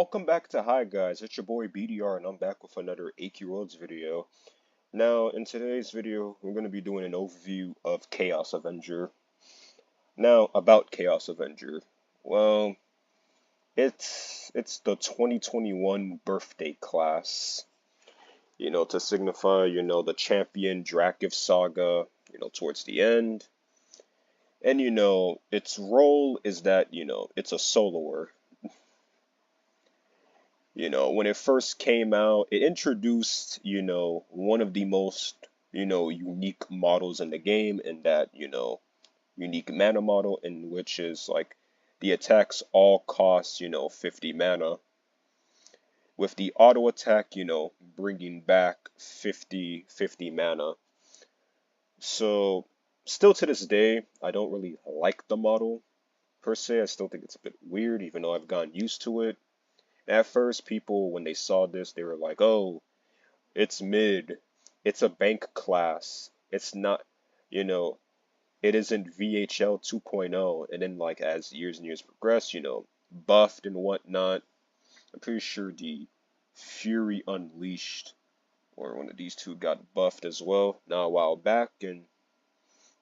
Welcome back to Hi Guys, it's your boy BDR and I'm back with another AQW video. Now in today's video we're going to be doing an overview of Chaos Avenger. Now about Chaos Avenger, well it's the 2021 birthday class, to signify, the champion Dracif saga, towards the end. And its role is that, it's a soloer. When it first came out, it introduced, one of the most, unique models in the game, in that, unique mana model, in which is like the attacks all cost, 50 mana, with the auto attack, bringing back 50 mana. So still to this day, I don't really like the model per se. I still think it's a bit weird, even though I've gotten used to it. At first, people, when they saw this, they were like, oh, it's mid. It's a bank class. It's not, it isn't VHL 2.0. And then, like, as years and years progress, buffed and whatnot. I'm pretty sure the Fury Unleashed, or one of these two, got buffed as well, now a while back. And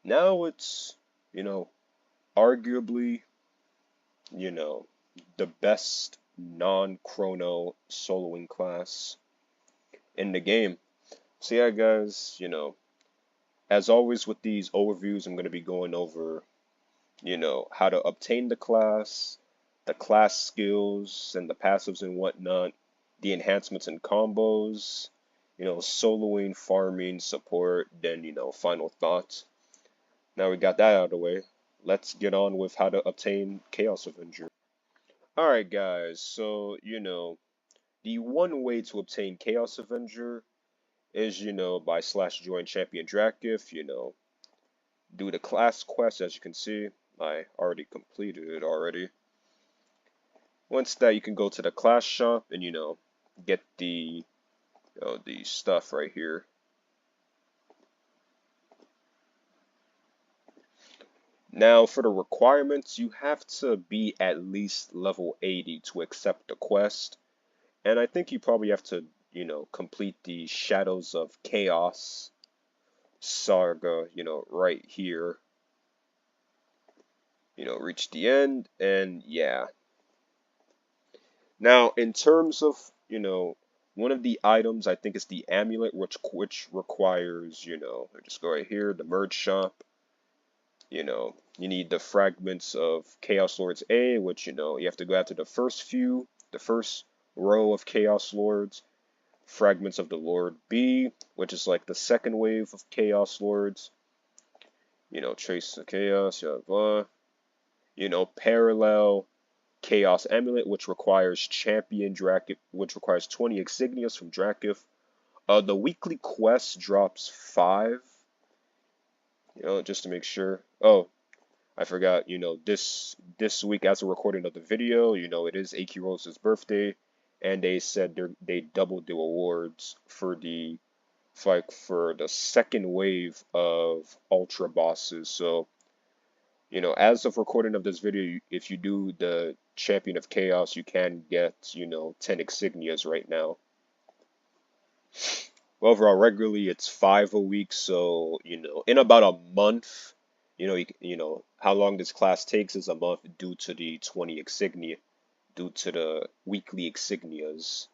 now it's, arguably, the best non-chrono soloing class in the game. So yeah guys, as always with these overviews, I'm going to be going over, how to obtain the class skills and the passives and whatnot, the enhancements and combos, soloing, farming, support, then, final thoughts. Now we got that out of the way, let's get on with how to obtain Chaos Avenger. Alright guys, so, the one way to obtain Chaos Avenger is, by /join champion Dracif, do the class quest. As you can see, I already completed it already. Once that, you can go to the class shop and, get the, the stuff right here. Now, for the requirements, you have to be at least level 80 to accept the quest. And I think you probably have to, complete the Shadows of Chaos saga, right here. Reach the end, and yeah. Now, in terms of, one of the items, I think is the amulet, which requires, just go right here, the merge shop. You need the fragments of Chaos Lords A, which, you have to go after the first row of Chaos Lords. Fragments of the Lord B, which is like the second wave of Chaos Lords. Trace of Chaos, blah. Parallel Chaos Amulet, which requires Champion Dracif, which requires 20 Insignias from Dracif. The weekly quest drops 5. Just to make sure. Oh, I forgot, this week, as a recording of the video, it is AQW's birthday, and they said they doubled the awards for the second wave of Ultra bosses. So, as of recording of this video, if you do the Champion of Chaos, you can get, 10 Insignias right now. Well, overall, regularly it's 5 a week, so, in about a month, how long this class takes is a month due to the 20 insignia, due to the weekly insignias.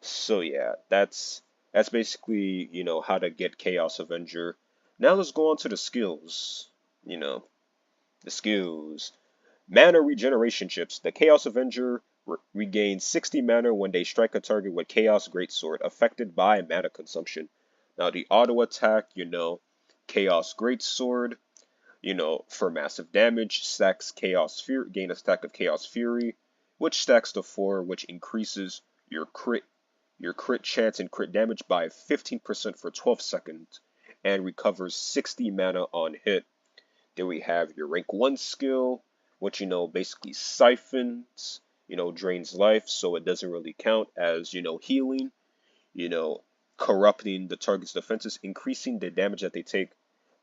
So yeah, that's basically, how to get Chaos Avenger. Now let's go on to the skills. The skills. Mana regeneration chips. The Chaos Avenger regains 60 mana when they strike a target with Chaos Greatsword, affected by mana consumption. Now the auto attack, Chaos Greatsword, for massive damage, stacks Chaos Fury, gain a stack of Chaos Fury, which stacks to 4, which increases your crit chance and crit damage by 15% for 12 seconds, and recovers 60 mana on hit. Then we have your rank 1 skill, which, basically siphons, drains life, so it doesn't really count as, healing, corrupting the target's defenses, increasing the damage that they take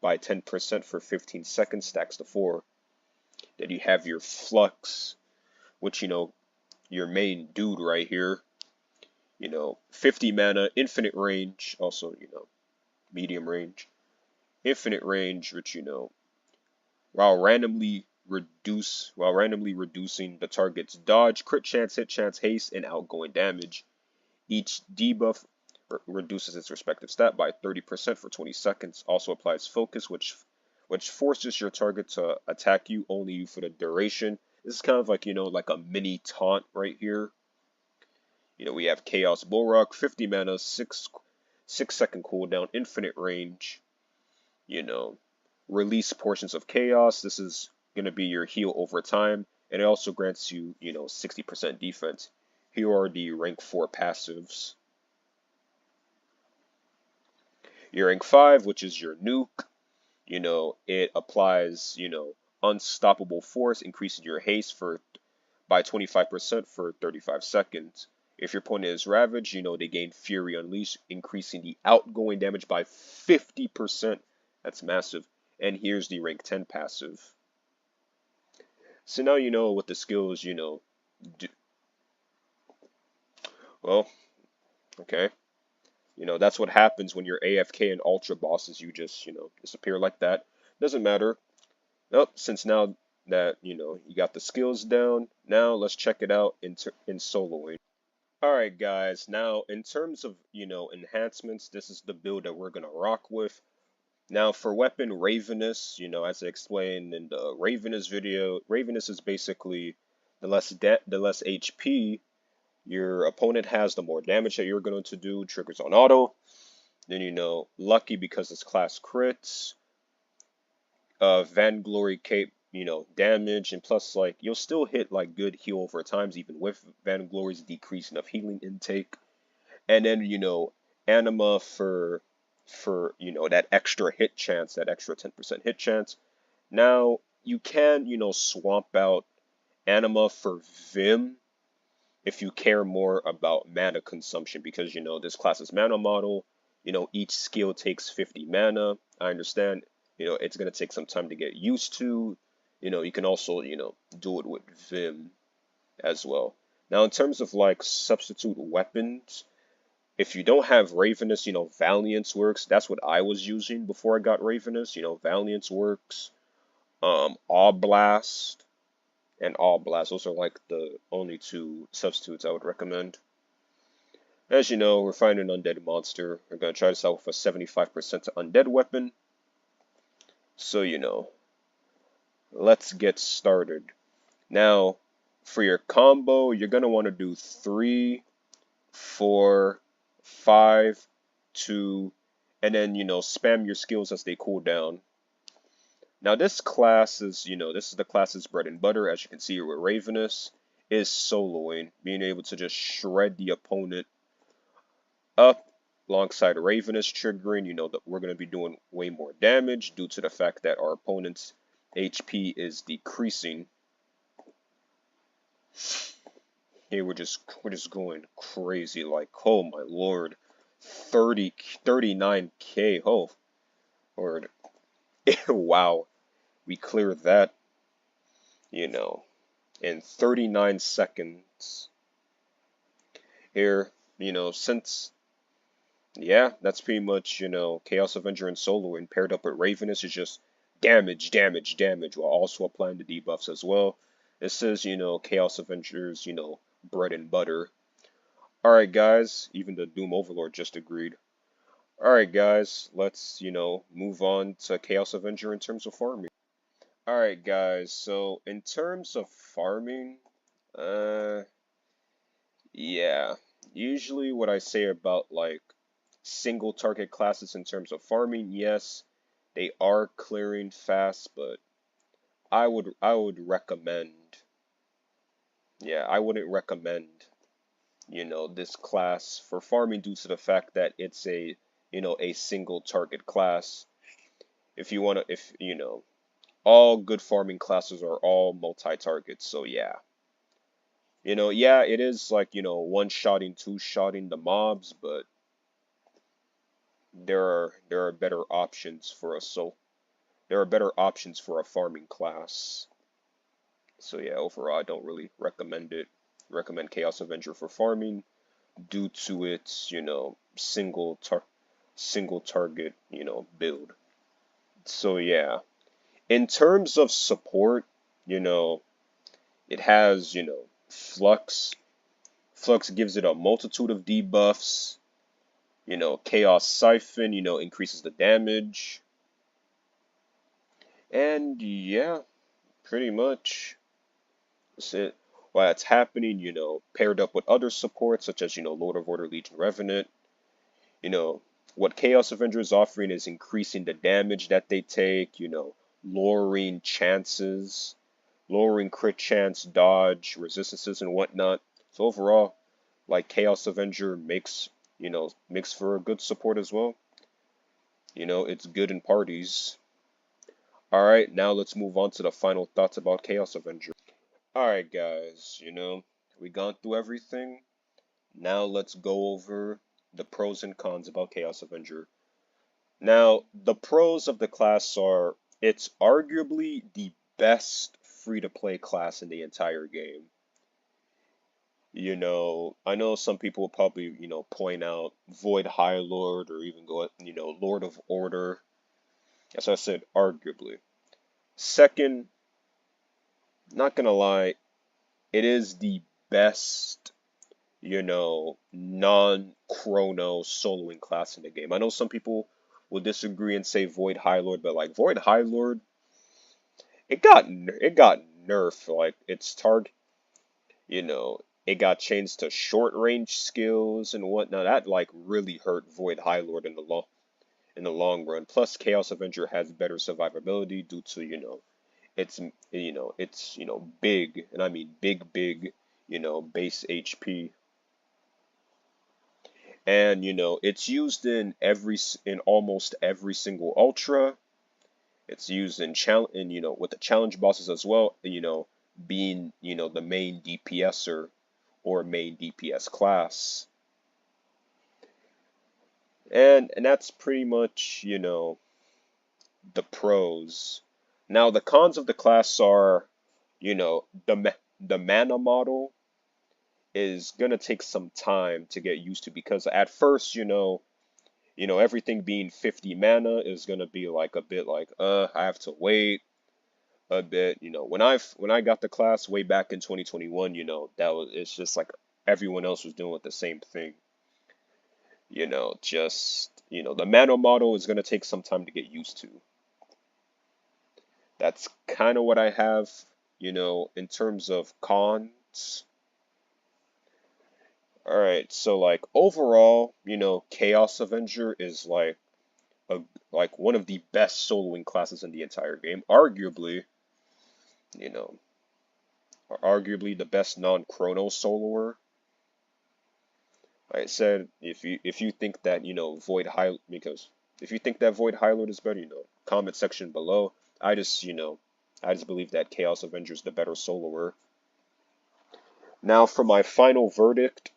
by 10% for 15 seconds, stacks to 4. Then you have your Flux, which, your main dude right here. 50 mana, infinite range, also, medium range, infinite range, which, while randomly reducing the target's dodge, crit chance, hit chance, haste, and outgoing damage. Each debuff reduces its respective stat by 30% for 20 seconds. Also applies focus, which forces your target to attack you only for the duration. This is kind of like, like a mini taunt right here. We have Chaos Bullrock, 50 mana, 6-second cooldown, infinite range. Release portions of chaos. This is going to be your heal over time, and it also grants you, 60% defense. Here are the rank 4 passives. Your rank 5, which is your nuke, it applies, unstoppable force, increasing your haste by 25% for 35 seconds. If your opponent is ravaged, they gain Fury Unleashed, increasing the outgoing damage by 50%. That's massive. And here's the rank 10 passive. So now you know what the skills, do. Well, okay. That's what happens when you're AFK and Ultra bosses. You just, disappear like that. Doesn't matter. Nope, since now that, you got the skills down, now let's check it out in soloing. Alright guys, now in terms of, enhancements, this is the build that we're going to rock with. Now for weapon Ravenous, as I explained in the Ravenous video, Ravenous is basically the less HP your opponent has, the more damage that you're going to do, triggers on auto. Then, Lucky because it's class crits. Vainglory Cape, damage, and plus, like, you'll still hit, like, good heal over times, even with Vainglory's decreasing of healing intake. And then, Anima for, that extra hit chance, that extra 10% hit chance. Now, you can, swamp out Anima for Vim if you care more about mana consumption, because, this class's mana model, each skill takes 50 mana. I understand. It's going to take some time to get used to. You can also, do it with Vim as well. Now, in terms of, like, substitute weapons, if you don't have Ravenous, Valiance works. That's what I was using before I got Ravenous. Valiance works. All Blast and All Blast. Those are, like, the only two substitutes I would recommend. As you know, we're fighting an undead monster. We're going to try this out with a 75% undead weapon. So, let's get started. Now, for your combo, you're going to want to do 3, 4, 5, 2, and then, spam your skills as they cool down. Now, this class is, this is the class's bread and butter. As you can see here with Ravenous, is soloing, being able to just shred the opponent up. Alongside Ravenous triggering, that we're going to be doing way more damage due to the fact that our opponent's HP is decreasing. Here we're just going crazy, like, oh my lord, 39k, oh lord. Wow, we cleared that, in 39 seconds. Here, since yeah, that's pretty much, Chaos Avenger and soloing paired up with Ravenous is just damage, damage, damage, while also applying the debuffs as well. This is, Chaos Avenger's, bread and butter. Alright guys, even the Doom Overlord just agreed. Alright guys, let's, move on to Chaos Avenger in terms of farming. Alright guys, so in terms of farming, yeah, usually what I say about, like, single target classes in terms of farming, yes, they are clearing fast, but I would recommend, yeah, I wouldn't recommend, this class for farming due to the fact that it's a, a single target class. If you want to, all good farming classes are all multi-targets, so yeah. Yeah, it is like, one-shotting, two-shotting the mobs, but there are better options for us. So there are better options for a farming class. So yeah, overall I don't really recommend it. recommend Chaos Avenger for farming due to its, single target, build. So yeah, in terms of support, you know, it has, Flux. Flux gives it a multitude of debuffs. Chaos Siphon, increases the damage. And yeah, pretty much that's it. While that's happening, paired up with other supports such as, Lord of Order, Legion Revenant, you know, what Chaos Avenger is offering is increasing the damage that they take, lowering chances, lowering crit chance, dodge, resistances, and whatnot. So overall, like Chaos Avenger makes for a good support as well. It's good in parties. Alright, now let's move on to the final thoughts about Chaos Avenger. Alright guys, we gone through everything. Now let's go over the pros and cons about Chaos Avenger. Now, the pros of the class are it's arguably the best free-to-play class in the entire game. I know some people will probably, point out Void High Lord or even go, Lord of Order. As I said, arguably. Second, not gonna lie, it is the best, non-chrono soloing class in the game. I know some people will disagree and say Void High Lord, but like Void High Lord, it got nerfed. Like its target, it got changed to short range skills and whatnot. That like really hurt Void High Lord in the long run. Plus, Chaos Avenger has better survivability due to it's big, and I mean big, base HP. And it's used in almost every single ultra. It's used in with the challenge bosses as well, being the main DPSer or main DPS class. And that's pretty much, the pros. Now the cons of the class are, the mana model is gonna take some time to get used to because at first, everything being 50 mana is gonna be like a bit like, I have to wait a bit. When I got the class way back in 2021, it's just like everyone else was doing the same thing. The mana model is gonna take some time to get used to. That's kind of what I have, in terms of cons. Alright, so like overall, Chaos Avenger is like one of the best soloing classes in the entire game. You know, arguably the best non-chrono soloer. Like I said, if you think that, if you think that Void High Lord is better, comment section below. I just believe that Chaos Avenger is the better soloer. Now for my final verdict,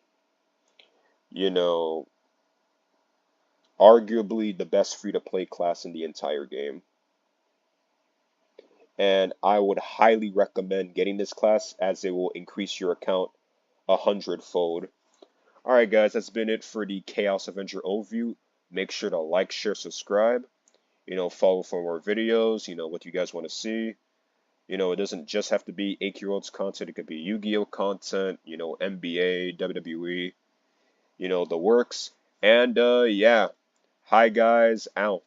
arguably the best free-to-play class in the entire game. And I would highly recommend getting this class as it will increase your account 100-fold. Alright guys, that's been it for the Chaos Avenger overview. Make sure to like, share, subscribe. Follow for more videos, what you guys want to see. It doesn't just have to be AQW's content. It could be Yu-Gi-Oh content, NBA, WWE, the works. And yeah, hi guys, out.